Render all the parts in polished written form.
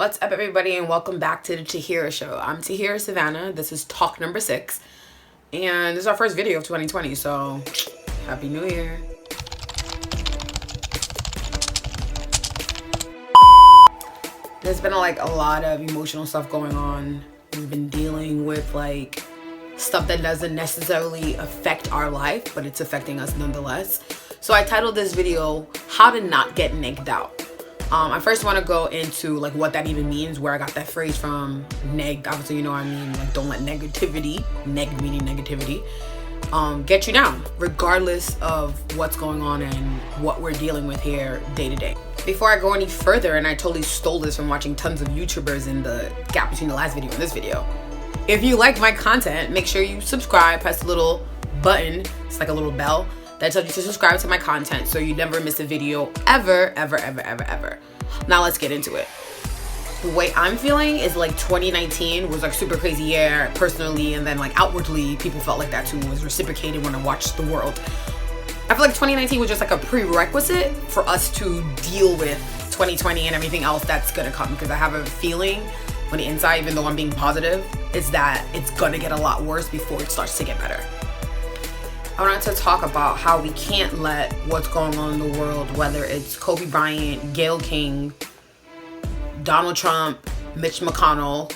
What's up, everybody, and welcome back to the Tahyira show. I'm Tahyira Savanna. This is talk number 6, and this is our first video of 2020, so Happy New Year. There's been a lot of emotional stuff going on. We've been dealing with stuff that doesn't necessarily affect our life, but it's affecting us nonetheless. So I titled this video, How to Not Get Negged Out. I first want to go into what that even means, where I got that phrase from. Negged, obviously you know what I mean, don't let negativity, negged meaning negativity, get you down, regardless of what's going on and what we're dealing with here day to day. Before I go any further, and I totally stole this from watching tons of YouTubers in the gap between the last video and this video, if you like my content, make sure you subscribe, press the little button, it's like a little bell, that tells you to subscribe to my content so you never miss a video ever. Now let's get into it. The way I'm feeling is 2019 was super crazy year personally, and then outwardly people felt like that too, was reciprocated when I watched the world. I feel like 2019 was just a prerequisite for us to deal with 2020 and everything else that's gonna come, because I have a feeling on the inside, even though I'm being positive, is that it's gonna get a lot worse before it starts to get better. I wanted to talk about how we can't let what's going on in the world, whether it's Kobe Bryant, Gayle King, Donald Trump, Mitch McConnell,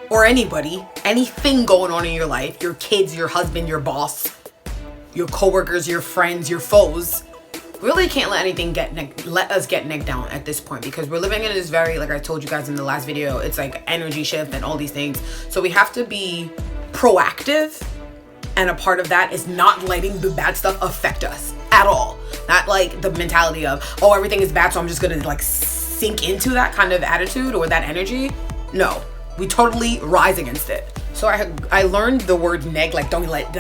or anybody, anything going on in your life, your kids, your husband, your boss, your coworkers, your friends, your foes, really can't let anything let us get negged down at this point, because we're living in this very, like I told you guys in the last video, it's energy shift and all these things. So we have to be proactive. And a part of that is not letting the bad stuff affect us at all. Not the mentality of, oh, everything is bad, so I'm just gonna sink into that kind of attitude or that energy. No, we totally rise against it. So I learned the word neg, don't let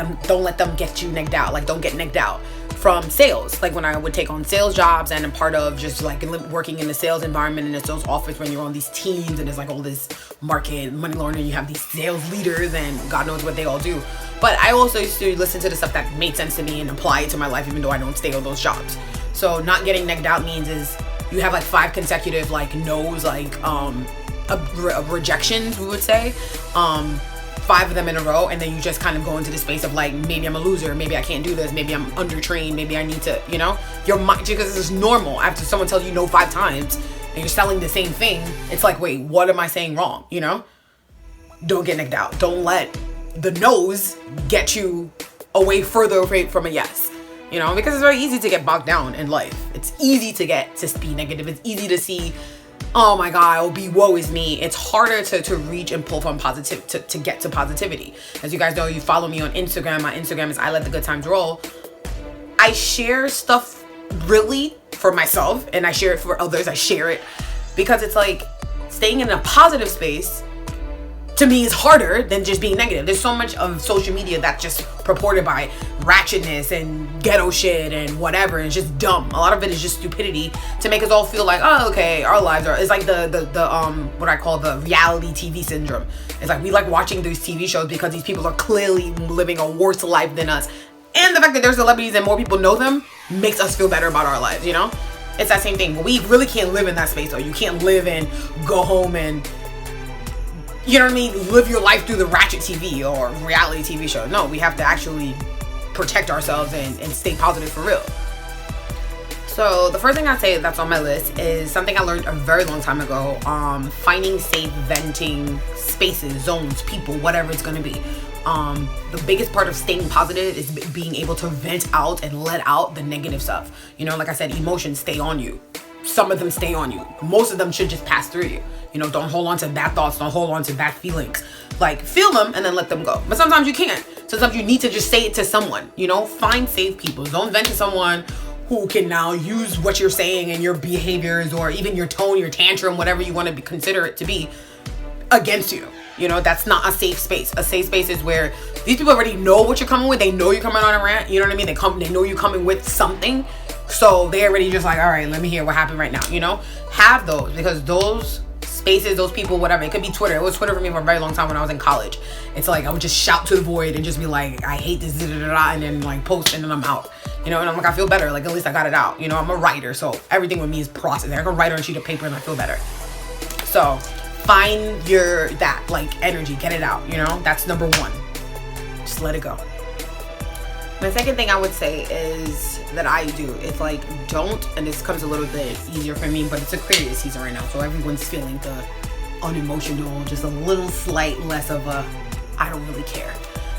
them get you negged out, don't get negged out, from sales. When I would take on sales jobs, and a part of just working in the sales environment, in the sales office, when you're on these teams and there's all this market money laundering, you have these sales leaders and God knows what they all do. But I also used to listen to the stuff that made sense to me and apply it to my life, even though I don't stay on those jobs. So not getting negged out means is you have 5 consecutive no's, rejections, we would say, 5 of them in a row, and then you just kind of go into the space of maybe I'm a loser, maybe I can't do this, maybe I'm undertrained, maybe I need to, your mind, because it's normal after someone tells you no 5 times and you're selling the same thing. It's wait, what am I saying wrong? Don't get negged out. Don't let the no's get you further away from a yes, because it's very easy to get bogged down in life. It's easy to be negative. It's easy to see, oh my God, woe is me. It's harder to reach and pull from positive, to get to positivity. As you guys know, you follow me on Instagram. My Instagram is iletthegoodtimesroll. I share stuff really for myself, and I share it for others. I share it because it's staying in a positive space to me is harder than just being negative. There's so much of social media that's just purported by ratchetness and ghetto shit and whatever, and it's just dumb. A lot of it is just stupidity to make us all feel oh, okay, our lives are, it's the what I call the reality TV syndrome. It's we like watching these TV shows because these people are clearly living a worse life than us, and the fact that they're celebrities and more people know them makes us feel better about our lives. It's that same thing. We really can't live in that space though. You can't live and go home and, you know what I mean, live your life through the ratchet TV or reality TV show. No, we have to actually protect ourselves and stay positive for real. So the first thing I'd say that's on my list is something I learned a very long time ago. Finding safe venting spaces, zones, people, whatever it's going to be. The biggest part of staying positive is being able to vent out and let out the negative stuff. Like I said, emotions stay on you. Some of them stay on you. Most of them should just pass through you. Don't hold on to bad thoughts. Don't hold on to bad feelings. Feel them and then let them go. But sometimes you can't. Sometimes you need to just say it to someone. Find safe people. Don't vent to someone who can now use what you're saying and your behaviors, or even your tone, your tantrum, whatever you want to consider it to be, against you. That's not a safe space. A safe space is where these people already know what you're coming with. They know you're coming on a rant. You know what I mean? They know you're coming with something. So they already just all right, let me hear what happened right now. Have those, because those spaces, those people, whatever, it could be Twitter. It was Twitter for me for a very long time when I was in college. It's I would just shout to the void and just be I hate this, and then post, and then I'm out. And I'm I feel better. At least I got it out. I'm a writer, so everything with me is processed. I can write on a sheet of paper and I feel better. So find that like energy, get it out, you know? That's number one. Just let it go. My second thing I would say is that I do, it's like, don't, and this comes a little bit easier for me, but it's Aquarius season right now, so everyone's feeling the unemotional, just a little slight less of a, I don't really care,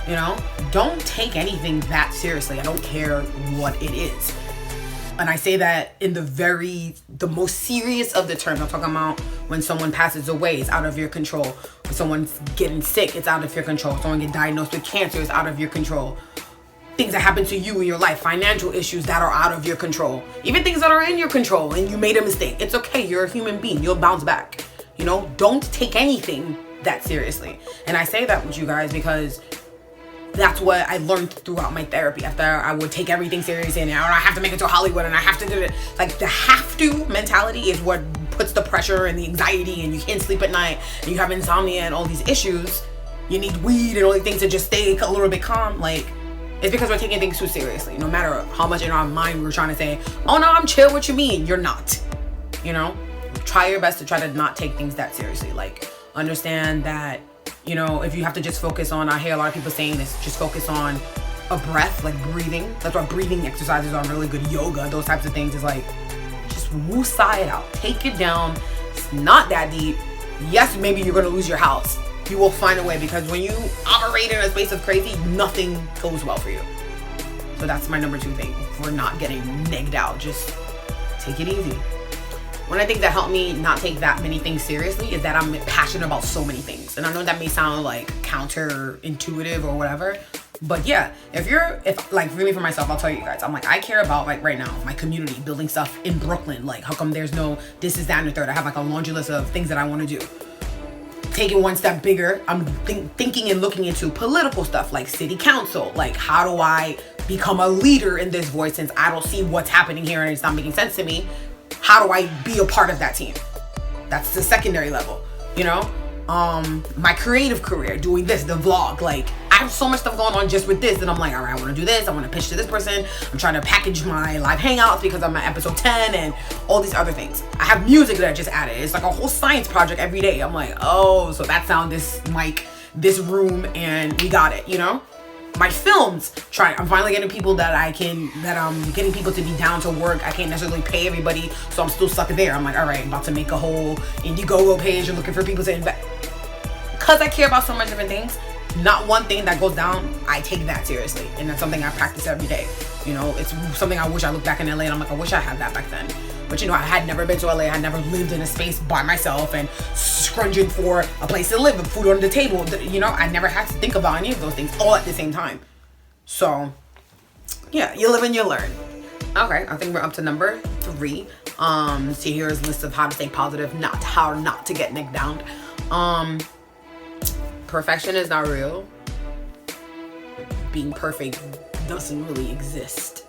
you know? Don't take anything that seriously. I don't care what it is. And I say that in the most serious of the terms. I'm talking about when someone passes away, it's out of your control. When someone's getting sick, it's out of your control. Someone gets diagnosed with cancer, it's out of your control. Things that happen to you in your life, financial issues that are out of your control. Even things that are in your control and you made a mistake. It's okay, you're a human being, you'll bounce back. You know, don't take anything that seriously. And I say that with you guys because that's what I learned throughout my therapy. After I would take everything seriously and I have to make it to Hollywood and I have to do it. Like the have to mentality is what puts the pressure and the anxiety, and you can't sleep at night and you have insomnia and all these issues. You need weed and all these things to just stay a little bit calm. Like, it's because we're taking things too seriously. No matter how much in our mind we're trying to say, oh no, I'm chill, what you mean? You're not, you know? Try your best to try to not take things that seriously. Like, understand that, you know, if you have to just focus on, I hear a lot of people saying this, just focus on a breath, like breathing. That's why breathing exercises are really good. Yoga, those types of things is like, just woosah it out. Take it down. It's not that deep. Yes, maybe you're going to lose your house. You will find a way, because when you operate in a space of crazy, nothing goes well for you. So that's my number 2 thing for not getting negged out. Just take it easy. One of the things that helped me not take that many things seriously is that I'm passionate about so many things. And I know that may sound like counterintuitive or whatever, but yeah, if like for me, for myself, I'll tell you guys, I'm like, I care about, like right now, my community, building stuff in Brooklyn. Like, how come there's no this, is, that, and the third? I have like a laundry list of things that I want to do. Taking one step bigger, I'm thinking and looking into political stuff like city council. Like, how do I become a leader in this voice, since I don't see what's happening here and it's not making sense to me? How do I be a part of that team? That's the secondary level, you know? My creative career, doing this, the vlog, like I have so much stuff going on just with this, and I'm like, all right, I want to do this, I want to pitch to this person, I'm trying to package my live hangouts because I'm at episode 10 and all these other things. I have music that I just added. It's like a whole science project every day. I'm like, oh, so that sound, this mic, this room, and we got it, you know? My films, I'm finally getting people that I'm getting people to be down to work. I can't necessarily pay everybody, so I'm still stuck there. I'm like, all right, I'm about to make a whole Indiegogo page and looking for people to invest. Because I care about so much different things, not one thing that goes down, I take that seriously. And that's something I practice every day. You know, it's something I wish I look back in LA and I'm like, I wish I had that back then. But you know, I had never been to LA. I had never lived in a space by myself and scrunging for a place to live and food on the table. You know, I never had to think about any of those things all at the same time. So, yeah, you live and you learn. Okay, I think we're up to number 3. Tahyira's list of how to stay positive, how not to get necked down. Perfection is not real. Being perfect doesn't really exist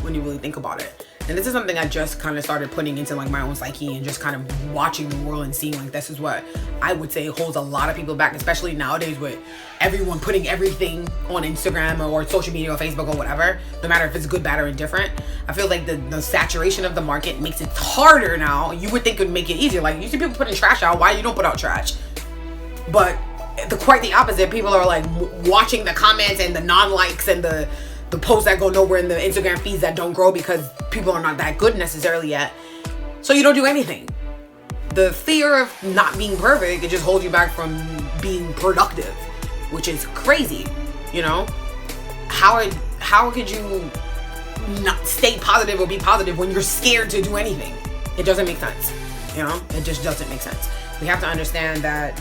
when you really think about it. And this is something I just kind of started putting into like my own psyche and just kind of watching the world and seeing like this is what I would say holds a lot of people back, especially nowadays with everyone putting everything on Instagram or social media or Facebook or whatever, no matter if it's good, bad, or indifferent. I feel like the saturation of the market makes it harder now. You would think it would make it easier. Like, you see people putting trash out. Why you don't put out trash? But quite the opposite. People are like watching the comments and the non-likes and the posts that go nowhere in the Instagram feeds that don't grow because people are not that good necessarily yet. So you don't do anything. The fear of not being perfect, it just holds you back from being productive, which is crazy, you know? How could you not stay positive or be positive when you're scared to do anything? It doesn't make sense, you know? It just doesn't make sense. We have to understand that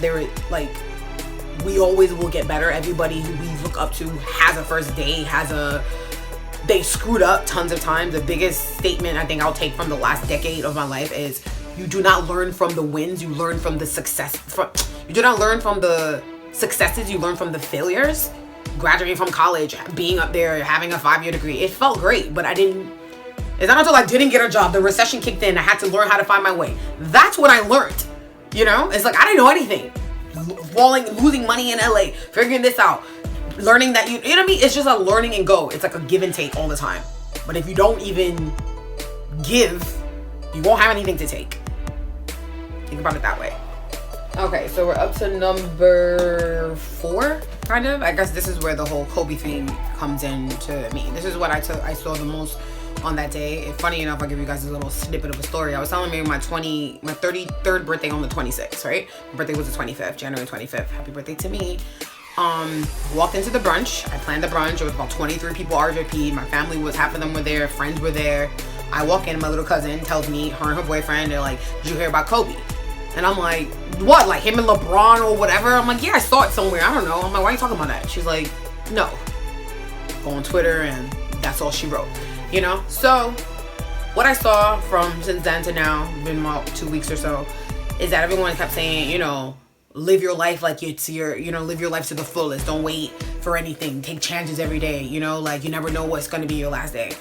we always will get better. Everybody who we look up to has a first day, they screwed up tons of times. The biggest statement I think I'll take from the last decade of my life is, you do not learn from the wins, you learn from the success. You do not learn from the successes, you learn from the failures. Graduating from college, being up there, having a 5-year degree, it felt great, but it's not until I didn't get a job, the recession kicked in, I had to learn how to find my way. That's what I learned, you know? It's like, I didn't know anything. Losing money in LA, figuring this out, learning that you know what I mean? It's just a learning and go. It's like a give and take all the time. But if you don't even give, you won't have anything to take. Think about it that way. Okay, so we're up to number 4, kind of. I guess this is where the whole Kobe thing comes into me. This is what I saw the most on that day. If funny enough, I'll give you guys a little snippet of a story. I was telling me my 33rd birthday on the 26th, right? My birthday was the 25th, January 25th. Happy birthday to me. Walked into the brunch. I planned the brunch. It was about 23 people RSVP'd. My family was, half of them were there, friends were there. I walk in, my little cousin tells me, her and her boyfriend, they're like, did you hear about Kobe? And I'm like, what, like him and LeBron or whatever? I'm like, yeah, I saw it somewhere, I don't know. I'm like, why are you talking about that? She's like, no. Go on Twitter, and that's all she wrote, you know? So what I saw from since then to now, been about 2 weeks or so, is that everyone kept saying, you know, live your life like it's your, you know, live your life to the fullest. Don't wait for anything. Take chances every day, you know, like you never know what's going to be your last day.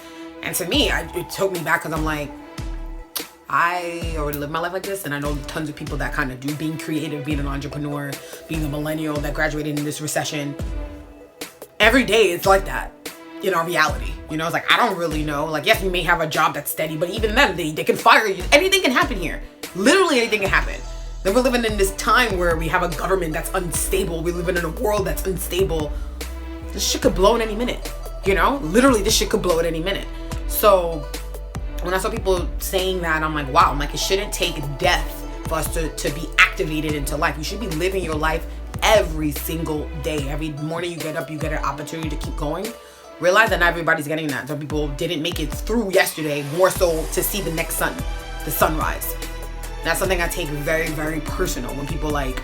And to me, it took me back, because I'm like, I already live my life like this, and I know tons of people that kind of do, being creative, being an entrepreneur, being a millennial that graduated in this recession. Every day it's like that in our reality. You know, it's like, I don't really know. Like, yes, you may have a job that's steady, but even then, they can fire you. Anything can happen here. Literally anything can happen. Then we're living in this time where we have a government that's unstable. We're living in a world that's unstable. This shit could blow in any minute. You know, literally this shit could blow at any minute. So when I saw people saying that, I'm like, wow, I'm like, it shouldn't take death for us to be activated into life. You should be living your life every single day. Every morning you get up, you get an opportunity to keep going. Realize that not everybody's getting that. Some people didn't make it through yesterday, more so to see the next the sunrise. That's something I take very, very personal. When people like,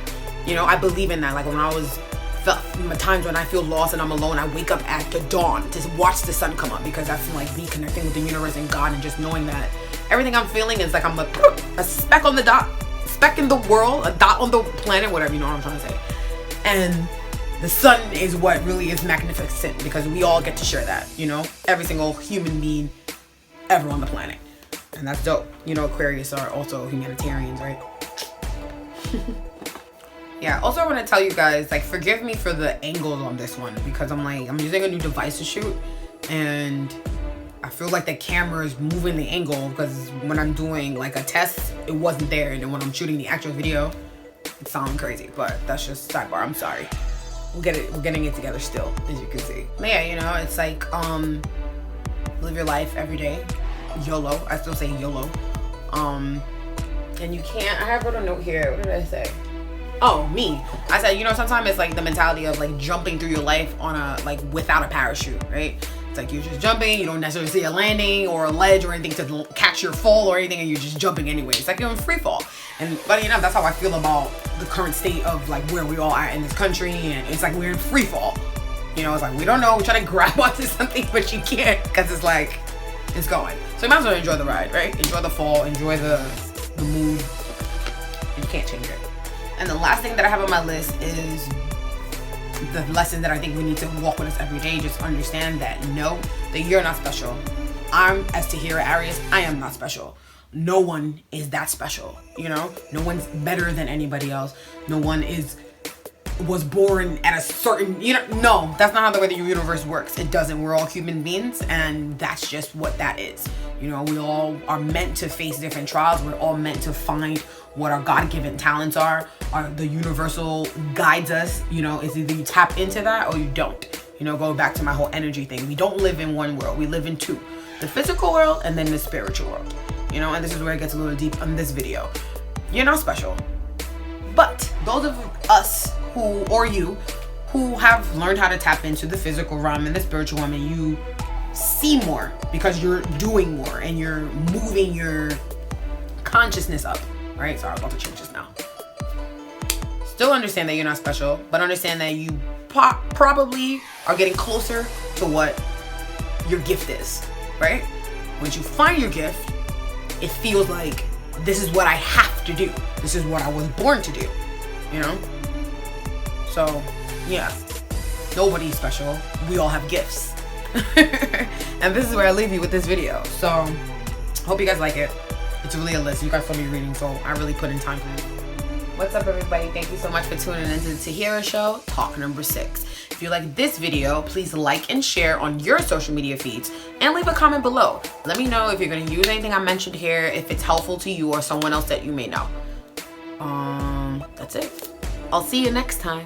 you know, I believe in that. Like when I was, times when I feel lost and I'm alone, I wake up at the dawn to watch the sun come up, because that's like me connecting with the universe and God, and just knowing that everything I'm feeling is like I'm a speck on the dot, speck in the world, a dot on the planet, whatever, you know what I'm trying to say. And the sun is what really is magnificent, because we all get to share that, you know, every single human being ever on the planet. And that's dope. You know, Aquarius are also humanitarians, right? Yeah, also I want to tell you guys, like, forgive me for the angles on this one, because I'm using a new device to shoot, and I feel like the camera is moving the angle, because when I'm doing like a test, it wasn't there, and then when I'm shooting the actual video, it's sounding crazy. But that's just sidebar, I'm sorry. We're getting it together still, as you can see. But yeah, you know, it's like, live your life every day. YOLO, I still say YOLO. And you can't, I have a note here, what did I say? Oh, me. I said, you know, sometimes it's like the mentality of like jumping through your life on a, like, without a parachute, right? It's like you're just jumping, you don't necessarily see a landing or a ledge or anything to catch your fall or anything, and you're just jumping anyway. It's like you're in free fall. And funny enough, that's how I feel about the current state of like where we all are in this country, and it's like we're in free fall. You know, it's like we don't know, we try to grab onto something, but you can't, because it's like, it's going. So you might as well enjoy the ride, right? Enjoy the fall, enjoy the mood. You can't change it. And the last thing that I have on my list is the lesson that I think we need to walk with us every day. Just understand that, know that you're not special. I'm, as Tahyira Arias, I am not special. No one is that special, you know? No one's better than anybody else. No one was born at a certain, you know, no, that's not how the way the universe works. It doesn't. We're all human beings, and that's just what that is. You know, we all are meant to face different trials. We're all meant to find what our God-given talents are. The universal guides us. You know, it's either you tap into that or you don't. You know, go back to my whole energy thing. We don't live in one world. We live in two. The physical world and then the spiritual world. You know, and this is where it gets a little deep on this video. You're not special. But those of us who have learned how to tap into the physical realm and the spiritual realm, and you see more because you're doing more and you're moving your consciousness up, right? Sorry, I'm about to change this now. Still understand that you're not special, but understand that you probably are getting closer to what your gift is, right? Once you find your gift, it feels like this is what I have to do. This is what I was born to do, you know? So, yeah, nobody's special. We all have gifts. And this is where I leave you with this video. So, hope you guys like it. It's really a list. You guys saw me reading, so I really put in time for this. What's up, everybody? Thank you so much for tuning into the Tahyira Show, talk number 6. If you like this video, please like and share on your social media feeds, and leave a comment below. Let me know if you're going to use anything I mentioned here, if it's helpful to you or someone else that you may know. That's it. I'll see you next time.